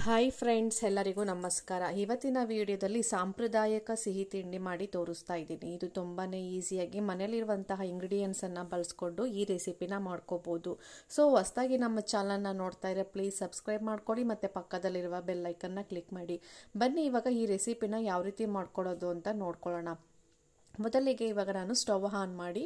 Hi friends, ಎಲ್ಲರಿಗೂ ನಮಸ್ಕಾರ. ಇವತ್ತಿನ ವಿಡಿಯೋದಲ್ಲಿ ಸಾಂಪ್ರದಾಯಿಕ ಸಿಹಿ ತಿಂಡಿ ಮಾಡಿ ತೋರಿಸ್ತಾ ಇದ್ದೀನಿ. ಇದು ತುಂಬಾ ಈಸಿಯಾಗಿ ಮನೆಯಲ್ಲಿರುವಂತಹ ಇಂಗ್ರೀಡಿಯೆಂಟ್ಸನ್ನು ಬಳಸ್ಕೊಂಡು ಈ ರೆಸಿಪಿನ ಮಾಡ್ಕೋಬೋದು. ಸೊ ಹೊಸದಾಗಿ ನಮ್ಮ ಚಾನಲ್ನ ನೋಡ್ತಾ ಇದ್ರೆ ಪ್ಲೀಸ್ ಸಬ್ಸ್ಕ್ರೈಬ್ ಮಾಡ್ಕೊಳ್ಳಿ ಮತ್ತು ಪಕ್ಕದಲ್ಲಿರುವ ಬೆಲ್ ಐಕನ್ನ ಕ್ಲಿಕ್ ಮಾಡಿ. ಬನ್ನಿ ಇವಾಗ ಈ ರೆಸಿಪಿನ ಯಾವ ರೀತಿ ಮಾಡ್ಕೊಳ್ಳೋದು ಅಂತ ನೋಡ್ಕೊಳ್ಳೋಣ. ಮೊದಲಿಗೆ ಇವಾಗ ನಾನು ಸ್ಟವ್ ಆನ್ ಮಾಡಿ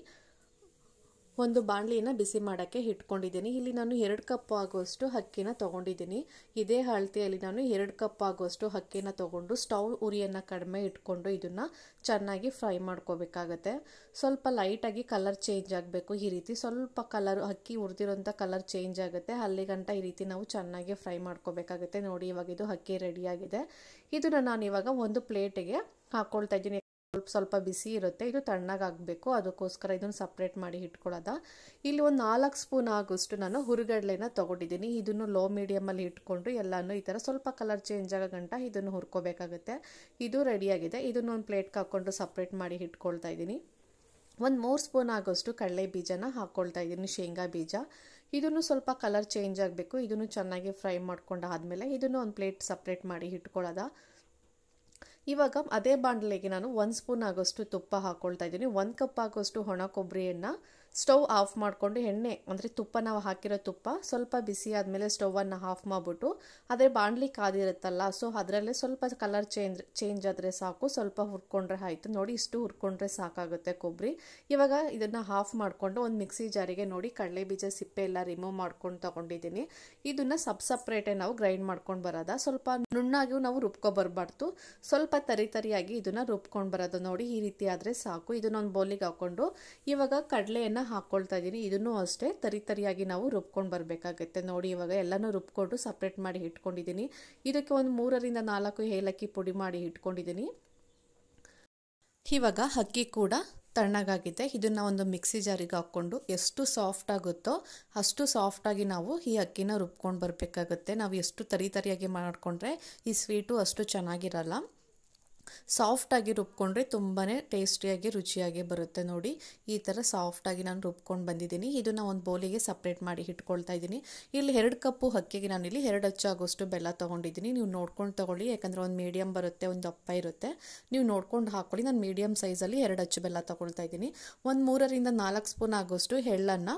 ಒಂದು ಬಾಣಲಿನ ಬಿಸಿ ಮಾಡೋಕ್ಕೆ ಇಟ್ಕೊಂಡಿದ್ದೀನಿ. ಇಲ್ಲಿ ನಾನು 2 ಕಪ್ ಆಗುವಷ್ಟು ಅಕ್ಕಿನ ತೊಗೊಂಡಿದ್ದೀನಿ. ಇದೇ ಅಳತೆಯಲ್ಲಿ ನಾನು 2 ಕಪ್ ಆಗುವಷ್ಟು ಅಕ್ಕಿನ ತೊಗೊಂಡು ಸ್ಟವ್ ಉರಿಯನ್ನು ಕಡಿಮೆ ಇಟ್ಕೊಂಡು ಇದನ್ನು ಚೆನ್ನಾಗಿ ಫ್ರೈ ಮಾಡ್ಕೋಬೇಕಾಗತ್ತೆ. ಸ್ವಲ್ಪ ಲೈಟಾಗಿ ಕಲರ್ ಚೇಂಜ್ ಆಗಬೇಕು. ಈ ರೀತಿ ಸ್ವಲ್ಪ ಅಕ್ಕಿ ಹುರಿದಿರೋಂಥ ಕಲರ್ ಚೇಂಜ್ ಆಗುತ್ತೆ, ಅಲ್ಲಿಗಂಟ ಈ ರೀತಿ ನಾವು ಚೆನ್ನಾಗಿ ಫ್ರೈ ಮಾಡ್ಕೋಬೇಕಾಗತ್ತೆ. ನೋಡಿ, ಇವಾಗ ಇದು ಅಕ್ಕಿ ರೆಡಿಯಾಗಿದೆ. ಇದನ್ನು ನಾನು ಇವಾಗ ಒಂದು ಪ್ಲೇಟಿಗೆ ಹಾಕ್ಕೊಳ್ತಾ ಇದ್ದೀನಿ. ಸ್ವಲ್ಪ ಬಿಸಿ ಇರುತ್ತೆ, ಇದು ತಣ್ಣಗಾಗಬೇಕು, ಅದಕ್ಕೋಸ್ಕರ ಇದನ್ನು ಸಪ್ರೇಟ್ ಮಾಡಿ ಇಟ್ಕೊಳ್ಳೋದ. ಇಲ್ಲಿ ಒಂದು 4 ಸ್ಪೂನ್ ಆಗೋಷ್ಟು ನಾನು ಹುರಿಗಡಲೆನ ತೊಗೊಂಡಿದ್ದೀನಿ. ಇದನ್ನು ಲೋ ಮೀಡಿಯಮಲ್ಲಿ ಇಟ್ಕೊಂಡು ಎಲ್ಲನೂ ಈ ಥರ ಸ್ವಲ್ಪ ಕಲರ್ ಚೇಂಜ್ ಆಗೋ ಗಂಟ ಇದನ್ನು ಹುರ್ಕೋಬೇಕಾಗುತ್ತೆ. ಇದು ರೆಡಿಯಾಗಿದೆ. ಇದನ್ನು ಒಂದು ಪ್ಲೇಟ್ಗೆ ಹಾಕ್ಕೊಂಡು ಸಪ್ರೇಟ್ ಮಾಡಿ ಇಟ್ಕೊಳ್ತಾ ಇದ್ದೀನಿ. ಒಂದು 3 ಸ್ಪೂನ್ ಆಗೋಷ್ಟು ಕಡಲೆ ಬೀಜನ ಹಾಕ್ಕೊಳ್ತಾ ಇದ್ದೀನಿ, ಶೇಂಗಾ ಬೀಜ. ಇದನ್ನು ಸ್ವಲ್ಪ ಕಲರ್ ಚೇಂಜ್ ಆಗಬೇಕು. ಇದನ್ನು ಚೆನ್ನಾಗಿ ಫ್ರೈ ಮಾಡ್ಕೊಂಡಾದ್ಮೇಲೆ ಇದನ್ನು ಒಂದು ಪ್ಲೇಟ್ ಸಪ್ರೇಟ್ ಮಾಡಿ ಇಟ್ಕೊಳ್ಳೋದ. ಇವಾಗ ಅದೇ ಬಾಣಲೆಗೆ ನಾನು 1 ಸ್ಪೂನ್ ಆಗೋಷ್ಟು ತುಪ್ಪ ಹಾಕ್ಕೊಳ್ತಾ ಇದ್ದೀನಿ. 1 ಕಪ್ ಆಗೋಷ್ಟು ಒಣ ಕೊಬ್ಬರಿಯನ್ನು ಸ್ಟವ್ ಆಫ್ ಮಾಡಿಕೊಂಡು ಎಣ್ಣೆ ಅಂದರೆ ತುಪ್ಪ ನಾವು ಹಾಕಿರೋ ತುಪ್ಪ ಸ್ವಲ್ಪ ಬಿಸಿ ಆದಮೇಲೆ ಸ್ಟವನ್ನು ಆಫ್ ಮಾಡಿಬಿಟ್ಟು ಅದೇ ಬಾಣಲಿ ಕಾದಿರುತ್ತಲ್ಲ, ಸೊ ಅದರಲ್ಲೇ ಸ್ವಲ್ಪ ಕಲರ್ ಚೇಂಜ್ ಆದರೆ ಸಾಕು, ಸ್ವಲ್ಪ ಹುರ್ಕೊಂಡ್ರೆ ಆಯಿತು. ನೋಡಿ, ಇಷ್ಟು ಹುರ್ಕೊಂಡ್ರೆ ಸಾಕಾಗುತ್ತೆ ಕೊಬ್ಬರಿ. ಇವಾಗ ಇದನ್ನು ಆಫ್ ಮಾಡಿಕೊಂಡು ಒಂದು ಮಿಕ್ಸಿ ಜಾರಿಗೆ ನೋಡಿ ಕಡಲೆ ಬೀಜ ಸಿಪ್ಪೆ ಎಲ್ಲ ರಿಮೂವ್ ಮಾಡ್ಕೊಂಡು ತೊಗೊಂಡಿದ್ದೀನಿ. ಇದನ್ನು ಸಪ್ರೇಟೇ ನಾವು ಗ್ರೈಂಡ್ ಮಾಡ್ಕೊಂಡು ಬರೋದ. ಸ್ವಲ್ಪ ನುಣ್ಣಾಗಿ ನಾವು ರುಬ್ಕೊಬರ್ಬಾರ್ದು, ಸ್ವಲ್ಪ ತರಿಯಾಗಿ ಇದನ್ನು ರುಬ್ಕೊಂಡು ಬರೋದು. ನೋಡಿ, ಈ ರೀತಿ ಆದರೆ ಸಾಕು. ಇದನ್ನೊಂದು ಬೌಲಿಗೆ ಹಾಕ್ಕೊಂಡು ಇವಾಗ ಕಡಲೆಯನ್ನು ಹಾಕ್ಕೊಳ್ತಾ ಇದ್ದೀನಿ. ಇದನ್ನು ಅಷ್ಟೇ ತರಿಯಾಗಿ ನಾವು ರುಬ್ಕೊಂಡು ಬರಬೇಕಾಗುತ್ತೆ. ನೋಡಿ, ಇವಾಗ ಎಲ್ಲನೂ ರುಬ್ಕೊಂಡು ಸಪ್ರೇಟ್ ಮಾಡಿ ಇಟ್ಕೊಂಡಿದ್ದೀನಿ. ಇದಕ್ಕೆ ಒಂದು 3ರಿಂದ 4 ಏಲಕ್ಕಿ ಪುಡಿ ಮಾಡಿ ಇಟ್ಕೊಂಡಿದ್ದೀನಿ. ಇವಾಗ ಅಕ್ಕಿ ಕೂಡ ತಣ್ಣಗಾಗಿದೆ. ಇದನ್ನು ಒಂದು ಮಿಕ್ಸಿ ಜಾರಿಗೆ ಹಾಕ್ಕೊಂಡು ಎಷ್ಟು ಸಾಫ್ಟ್ ಆಗುತ್ತೋ ಅಷ್ಟು ಸಾಫ್ಟಾಗಿ ನಾವು ಈ ಅಕ್ಕಿನ ರುಬ್ಕೊಂಡು ಬರಬೇಕಾಗುತ್ತೆ. ನಾವು ಎಷ್ಟು ತರಿಯಾಗಿ ಮಾಡಿಕೊಂಡ್ರೆ ಈ ಸ್ವೀಟು ಅಷ್ಟು ಚೆನ್ನಾಗಿರಲ್ಲ. ಸಾಫ್ಟಾಗಿ ರುಬ್ಕೊಂಡ್ರೆ ತುಂಬಾ ಟೇಸ್ಟಿಯಾಗಿ ರುಚಿಯಾಗಿ ಬರುತ್ತೆ. ನೋಡಿ, ಈ ಥರ ಸಾಫ್ಟಾಗಿ ನಾನು ರುಬ್ಕೊಂಡು ಬಂದಿದ್ದೀನಿ. ಇದನ್ನು ಒಂದು ಬೌಲಿಗೆ ಸಪ್ರೇಟ್ ಮಾಡಿ ಇಟ್ಕೊಳ್ತಾ ಇದ್ದೀನಿ. ಇಲ್ಲಿ 2 ಕಪ್ಪು ಅಕ್ಕಿಗೆ ನಾನಿಲ್ಲಿ 2 ಅಚ್ಚು ಆಗೋಷ್ಟು ಬೆಲ್ಲ ತೊಗೊಂಡಿದ್ದೀನಿ. ನೀವು ನೋಡ್ಕೊಂಡು ತೊಗೊಳ್ಳಿ, ಯಾಕಂದರೆ ಒಂದು ಮೀಡಿಯಮ್ ಬರುತ್ತೆ, ಒಂದು ದಪ್ಪ ಇರುತ್ತೆ. ನೀವು ನೋಡ್ಕೊಂಡು ಹಾಕ್ಕೊಳ್ಳಿ. ನಾನು ಮೀಡಿಯಮ್ ಸೈಜಲ್ಲಿ 2 ಅಚ್ಚು ಬೆಲ್ಲ ತೊಗೊಳ್ತಾ ಇದ್ದೀನಿ. ಒಂದು 3ರಿಂದ 4 ಸ್ಪೂನ್ ಆಗೋಷ್ಟು ಎಳ್ಳನ್ನು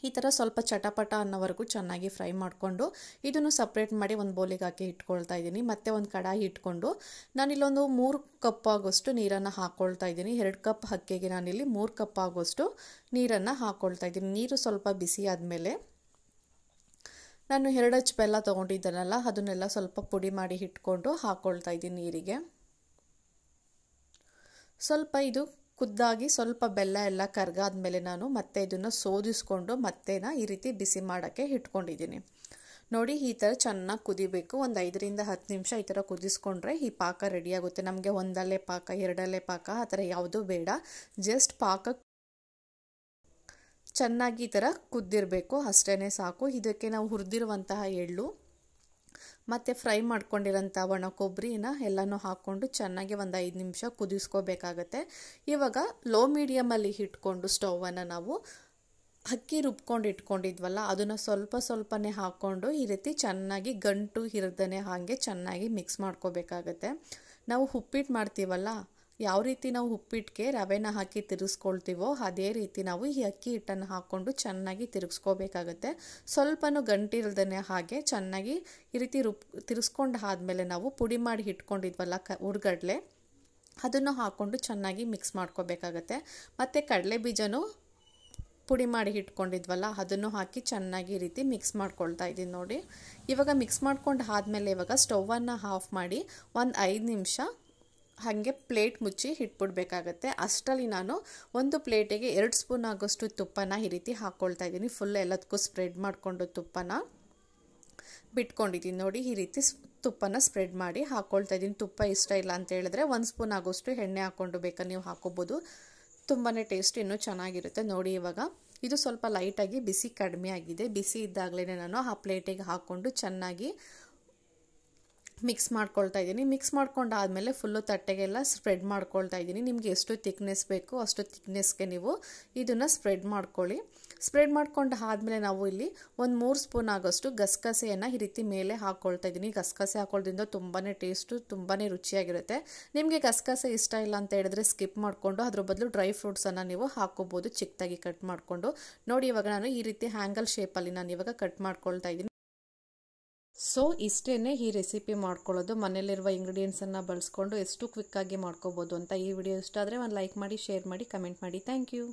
ಈ ಥರ ಸ್ವಲ್ಪ ಚಟಪಟ ಅನ್ನೋವರೆಗೂ ಚೆನ್ನಾಗಿ ಫ್ರೈ ಮಾಡಿಕೊಂಡು ಇದನ್ನು ಸಪ್ರೇಟ್ ಮಾಡಿ ಒಂದು ಬೌಲಿಗೆ ಹಾಕಿ ಇಟ್ಕೊಳ್ತಾ ಇದ್ದೀನಿ. ಮತ್ತು ಒಂದು ಕಡಾಯಿ ಇಟ್ಕೊಂಡು ನಾನಿಲ್ಲೊಂದು 3 ಕಪ್ ಆಗೋಷ್ಟು ನೀರನ್ನು ಹಾಕ್ಕೊಳ್ತಾ ಇದ್ದೀನಿ. 2 ಕಪ್ ಅಕ್ಕಿಗೆ ನಾನಿಲ್ಲಿ 3 ಕಪ್ ಆಗೋಷ್ಟು ನೀರನ್ನು ಹಾಕ್ಕೊಳ್ತಾ ಇದ್ದೀನಿ. ನೀರು ಸ್ವಲ್ಪ ಬಿಸಿ ಆದಮೇಲೆ ನಾನು 2 ಅಚ್ಚು ಬೆಲ್ಲ ತೊಗೊಂಡಿದ್ದನಲ್ಲ, ಅದನ್ನೆಲ್ಲ ಸ್ವಲ್ಪ ಪುಡಿ ಮಾಡಿ ಇಟ್ಕೊಂಡು ಹಾಕ್ಕೊಳ್ತಾ ಇದ್ದೀನಿ ನೀರಿಗೆ. ಸ್ವಲ್ಪ ಇದು ಕುದ್ದಾಗಿ ಸ್ವಲ್ಪ ಬೆಲ್ಲ ಎಲ್ಲ ಕರಗಾದ್ಮೇಲೆ ನಾನು ಮತ್ತೆ ಇದನ್ನು ಸೋದಿಸ್ಕೊಂಡು ಮತ್ತೇನ ಈ ರೀತಿ ಬಿಸಿ ಮಾಡೋಕ್ಕೆ ಇಟ್ಕೊಂಡಿದ್ದೀನಿ. ನೋಡಿ, ಈ ಥರ ಚೆನ್ನಾಗಿ ಕುದಿಬೇಕು. ಒಂದು 5ರಿಂದ 10 ನಿಮಿಷ ಈ ಥರ ಕುದಿಸ್ಕೊಂಡ್ರೆ ಈ ಪಾಕ ರೆಡಿಯಾಗುತ್ತೆ. ನಮಗೆ 1 ಪಾಕ 2 ಪಾಕ ಆ ಥರ ಯಾವುದೂ ಬೇಡ, ಜಸ್ಟ್ ಪಾಕ ಚೆನ್ನಾಗಿ ಈ ಥರ ಕುದ್ದಿರಬೇಕು, ಅಷ್ಟೇ ಸಾಕು. ಇದಕ್ಕೆ ನಾವು ಹುರಿದಿರುವಂತಹ ಎಳ್ಳು ಮತ್ತು ಫ್ರೈ ಮಾಡ್ಕೊಂಡಿರೋಂಥ ಒಣ ಕೊಬ್ಬರಿನ ಎಲ್ಲನೂ ಹಾಕ್ಕೊಂಡು ಚೆನ್ನಾಗಿ ಒಂದು 5 ನಿಮಿಷ ಕುದಿಸ್ಕೋಬೇಕಾಗತ್ತೆ. ಇವಾಗ ಲೋ ಮೀಡಿಯಮಲ್ಲಿ ಇಟ್ಕೊಂಡು ಸ್ಟವನ್ನು ನಾವು ಅಕ್ಕಿ ರುಬ್ಕೊಂಡು ಇಟ್ಕೊಂಡಿದ್ವಲ್ಲ ಅದನ್ನು ಸ್ವಲ್ಪನೇ ಹಾಕ್ಕೊಂಡು ಈ ರೀತಿ ಚೆನ್ನಾಗಿ ಗಂಟು ಹಿರಿದನೆ ಹಾಗೆ ಚೆನ್ನಾಗಿ ಮಿಕ್ಸ್ ಮಾಡ್ಕೋಬೇಕಾಗತ್ತೆ. ನಾವು ಉಪ್ಪಿಟ್ಟು ಮಾಡ್ತೀವಲ್ಲ, ಯಾವ ರೀತಿ ನಾವು ಉಪ್ಪಿಟ್ಟಿಗೆ ರವೆನ ಹಾಕಿ ತಿರುಗಿಸ್ಕೊಳ್ತೀವೋ ಅದೇ ರೀತಿ ನಾವು ಈ ಅಕ್ಕಿ ಹಿಟ್ಟನ್ನು ಹಾಕ್ಕೊಂಡು ಚೆನ್ನಾಗಿ ತಿರುಗಿಸ್ಕೋಬೇಕಾಗತ್ತೆ. ಸ್ವಲ್ಪನೂ ಗಂಟಿಲ್ದೇ ಹಾಗೆ ಚೆನ್ನಾಗಿ ಈ ರೀತಿ ತಿರುಗಿಸ್ಕೊಂಡು ಆದಮೇಲೆ ನಾವು ಪುಡಿ ಮಾಡಿ ಇಟ್ಕೊಂಡಿದ್ವಲ್ಲ ಹುರ್ಗಡ್ಲೆ, ಅದನ್ನು ಹಾಕ್ಕೊಂಡು ಚೆನ್ನಾಗಿ ಮಿಕ್ಸ್ ಮಾಡ್ಕೋಬೇಕಾಗತ್ತೆ. ಮತ್ತು ಕಡಲೆ ಬೀಜನೂ ಪುಡಿ ಮಾಡಿ ಇಟ್ಕೊಂಡಿದ್ವಲ್ಲ ಅದನ್ನು ಹಾಕಿ ಚೆನ್ನಾಗಿ ಈ ರೀತಿ ಮಿಕ್ಸ್ ಮಾಡ್ಕೊಳ್ತಾ ಇದ್ದೀನಿ. ನೋಡಿ, ಇವಾಗ ಮಿಕ್ಸ್ ಮಾಡ್ಕೊಂಡು ಆದಮೇಲೆ ಇವಾಗ ಸ್ಟವನ್ನು ಆಫ್ ಮಾಡಿ ಒಂದು 5 ನಿಮಿಷ ಹಾಗೆ ಪ್ಲೇಟ್ ಮುಚ್ಚಿ ಇಟ್ಬಿಡ್ಬೇಕಾಗತ್ತೆ. ಅಷ್ಟರಲ್ಲಿ ನಾನು ಒಂದು ಪ್ಲೇಟಿಗೆ 2 ಸ್ಪೂನ್ ಆಗೋಷ್ಟು ತುಪ್ಪನ ಈ ರೀತಿ ಹಾಕ್ಕೊಳ್ತಾ ಇದ್ದೀನಿ. ಫುಲ್ ಎಲ್ಲದಕ್ಕೂ ಸ್ಪ್ರೆಡ್ ಮಾಡಿಕೊಂಡು ತುಪ್ಪನ ಬಿಟ್ಕೊಂಡಿದ್ದೀನಿ. ನೋಡಿ, ಈ ರೀತಿ ತುಪ್ಪನ ಸ್ಪ್ರೆಡ್ ಮಾಡಿ ಹಾಕ್ಕೊಳ್ತಾ ಇದ್ದೀನಿ. ತುಪ್ಪ ಇಷ್ಟ ಇಲ್ಲ ಅಂತ ಹೇಳಿದ್ರೆ 1 ಸ್ಪೂನ್ ಆಗೋಷ್ಟು ಎಣ್ಣೆ ಹಾಕ್ಕೊಂಡು ಬೇಕಾದ್ರೆ ನೀವು ಹಾಕ್ಕೋಬೋದು, ತುಂಬಾ ಟೇಸ್ಟ್ ಇನ್ನೂ ಚೆನ್ನಾಗಿರುತ್ತೆ. ನೋಡಿ, ಇವಾಗ ಇದು ಸ್ವಲ್ಪ ಲೈಟಾಗಿ ಬಿಸಿ ಕಡಿಮೆ ಆಗಿದೆ. ಬಿಸಿ ಇದ್ದಾಗಲೇ ನಾನು ಆ ಪ್ಲೇಟಿಗೆ ಹಾಕ್ಕೊಂಡು ಚೆನ್ನಾಗಿ ಮಿಕ್ಸ್ ಮಾಡ್ಕೊಳ್ತಾ ಇದ್ದೀನಿ. ಮಿಕ್ಸ್ ಮಾಡ್ಕೊಂಡಾದಮೇಲೆ ಫುಲ್ಲು ತಟ್ಟೆಗೆಲ್ಲ ಸ್ಪ್ರೆಡ್ ಮಾಡ್ಕೊಳ್ತಾ ಇದ್ದೀನಿ. ನಿಮಗೆ ಎಷ್ಟು ಥಿಕ್ನೆಸ್ ಬೇಕೋ ಅಷ್ಟು ಥಿಕ್ನೆಸ್ಗೆ ನೀವು ಇದನ್ನು ಸ್ಪ್ರೆಡ್ ಮಾಡ್ಕೊಳ್ಳಿ. ಸ್ಪ್ರೆಡ್ ಮಾಡ್ಕೊಂಡು ಆದಮೇಲೆ ನಾವು ಇಲ್ಲಿ ಒಂದು 3 ಸ್ಪೂನ್ ಆಗೋಷ್ಟು ಗಸಗಸೆಯನ್ನು ಈ ರೀತಿ ಮೇಲೆ ಹಾಕ್ಕೊಳ್ತಾ ಇದ್ದೀನಿ. ಗಸಗಸೆ ಹಾಕೊಳ್ಳೋದ್ರಿಂದ ತುಂಬಾ ಟೇಸ್ಟು, ತುಂಬಾ ರುಚಿಯಾಗಿರುತ್ತೆ. ನಿಮಗೆ ಗಸಗಸೆ ಇಷ್ಟ ಇಲ್ಲ ಅಂತ ಹೇಳಿದ್ರೆ ಸ್ಕಿಪ್ ಮಾಡಿಕೊಂಡು ಅದ್ರ ಬದಲು ಡ್ರೈ ಫ್ರೂಟ್ಸನ್ನು ನೀವು ಹಾಕೋಬೋದು ಚಿಕ್ಕದಾಗಿ ಕಟ್ ಮಾಡಿಕೊಂಡು. ನೋಡಿ, ಇವಾಗ ನಾನು ಈ ರೀತಿ ಹ್ಯಾಂಗಲ್ ಶೇಪಲ್ಲಿ ನಾನು ಇವಾಗ ಕಟ್ ಮಾಡ್ಕೊಳ್ತಾ ಇದ್ದೀನಿ. ಸೊ ಇಷ್ಟೇ ಈ ರೆಸಿಪಿ ಮಾಡ್ಕೊಳ್ಳೋದು. ಮನೇಲಿರುವ ಇಂಗ್ರೀಡಿಯೆಂಟ್ಸನ್ನು ಬಳಸ್ಕೊಂಡು ಎಷ್ಟು ಕ್ವಿಕ್ಕಾಗಿ ಮಾಡ್ಕೋಬೋದು ಅಂತ. ಈ ವಿಡಿಯೋ ಇಷ್ಟ ಆದರೆ ಒಂದು ಲೈಕ್ ಮಾಡಿ, ಶೇರ್ ಮಾಡಿ, ಕಮೆಂಟ್ ಮಾಡಿ. Thank you.